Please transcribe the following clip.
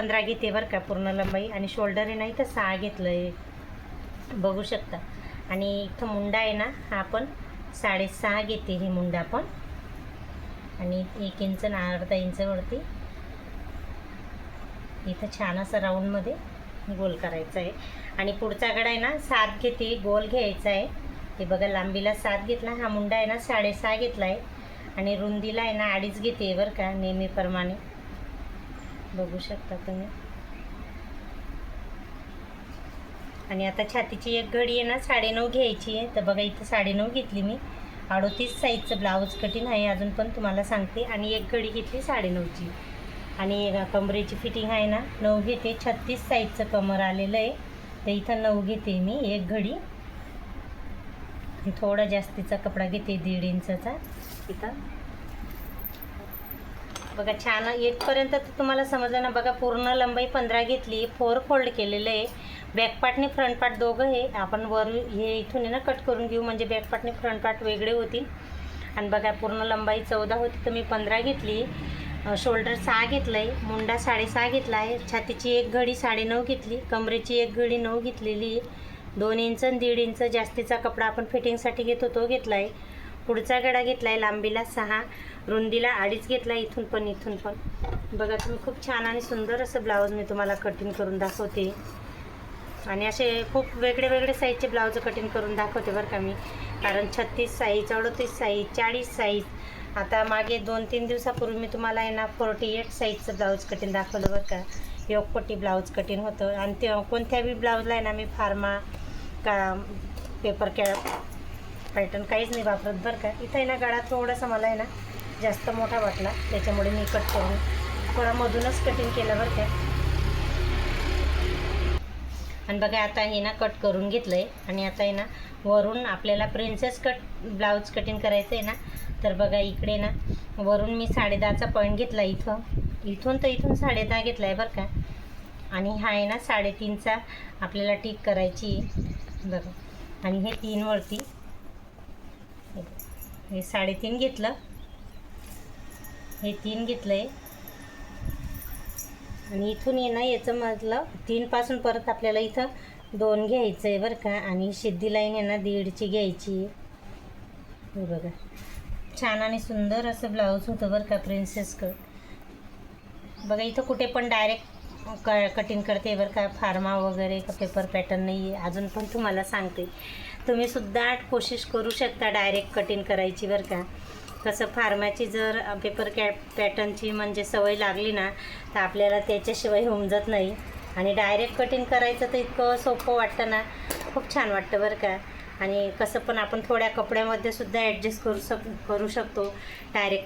15 घेते बरं का पूर्ण लंबाई. आणि शोल्डर आहे ना इथं 6 घेतलं आहे, बघू शकता. आणि इथं मुंडा आहे ना हा पण 6.5 घेते हे मुंडा पण. आणि 1 इंच आणि अर्धा इंचवरती इथं छान असं राऊंडमध्ये गोल करायचं आहे. आणि पुढचा गळा आहे ना 7 घेते, गोल घ्यायचा आहे. हे बघा लांबीला 7 घेतला, हा मुंडा आहे ना 6.5 घेतला आहे. आणि रुंदीला आहे ना 2.5 घेते बरं का, नेहमीप्रमाणे बघू शकता तुम्ही. आणि आता छातीची एक घडी आहे ना 9.5 घ्यायची आहे. तर बघा इथं 9.5 घेतली मी. 38 साईजचं ब्लाऊज कटिंग आहे अजून पण तुम्हाला सांगते. आणि एक घडी घेतली 9.5ची. आणि कमरेची फिटिंग आहे ना 9 घेते. 36 साईजचं कमर आलेलं आहे, तर इथं 9 घेते मी एक घडी. थोडा जास्तीचा कपडा घेते 1.5 इंचचा इथं. बघा छान इथपर्यंत तर तुम्हाला समजलं ना. बघा पूर्ण लंबाई 15 घेतली, 4 फोल्ड केलेलं आहे. बॅकपार्टने फ्रंट पार्ट दोघं हे आपण वर हे इथून आहे ना कट करून घेऊ, म्हणजे बॅकपार्टने फ्रंट पार्ट वेगळे होतील. आणि बघा पूर्ण लंबाई 14 होती तर मी 15 घेतली. शोल्डर 6 घेतलं आहे, मुंडा 6.5 घेतला आहे. छातीची एक घडी 9.5 घेतली, कमरेची एक घडी 9 घेतलेली आहे. 2 इंच आणि 1.5 इंच जास्तीचा कपडा आपण फिटिंगसाठी घेतो तो घेतला आहे. पुढचा गळा घेतला आहे लांबीला 6, रुंदीला 2.5 घेतला आहे. इथून पण इथून पण बघा तुम्ही. खूप छान आणि सुंदर असं ब्लाऊज मी तुम्हाला कटिंग करून दाखवते. आणि असे खूप वेगळे वेगळे साईजचे ब्लाऊज कटिंग करून दाखवते बरं का मी. कारण 36 साईज, 38 साईज, 40 साईज. आता मागे 2-3 दिवसापूर्वी मी तुम्हाला आहे ना 48 साईजचं ब्लाऊज कटिंग दाखवलं बरं का. योगपट्टी ब्लाऊज कटिंग होतं. आणि ते कोणत्याही ब्लाऊजला आहे ना मी फार्मा का पेपर पॅटर्न काहीच नाही वापरत बरं का. इथं आहे ना गळा थोडासा मला आहे ना जास्त मोठा वाटला, त्याच्यामुळे मी कट करून थोडा मधूनच कटिंग केलं बरं का. आणि बघा आता हे ना कट करून घेतलं आहे. आणि आता आहे ना वरून आपल्याला प्रिन्सेस कट ब्लाऊज कटिंग करायचं आहे ना. तर बघा इकडे ना वरून मी 10.5चा पॉईंट घेतला इथून तर इथून 10.5 घेतला आहे बरं का. आणि हा आहे ना 3.5चा आपल्याला टिक करायची बघा. आणि हे 3 वरती हे 3.5 घेतलं, हे 3 घेतलं आहे. आणि इथून ये ना याचं मधलं 3 पासून परत आपल्याला इथं 2 घ्यायचं आहे बरं का. आणि सिद्धी लाईन आहे ना 1.5ची घ्यायची. हे बघा छान आणि सुंदर असं ब्लाऊज होतं बरं का प्रिन्सेस कट. बघा इथं कुठे पण डायरेक्ट कटिंग करते बरं का, फार्मा वगैरे का पेपर पॅटर्न नाही आहे. अजून पण तुम्हाला सांगते, तुम्हीसुद्धा कोशिश करू शकता डायरेक्ट कटिंग करायची बरं का. कसं फार्माची जर पेपर पॅटर्नची म्हणजे सवय लागली ना तर आपल्याला त्याच्याशिवाय होऊन जात नाही. आणि डायरेक्ट कटिंग करायचं तर इतकं सोपं वाटतं ना, खूप छान वाटतं बरं का. आणि कसं पण आपण थोड्या कपड्यामध्ये सुद्धा ॲडजस्ट करू शकतो डायरेक्ट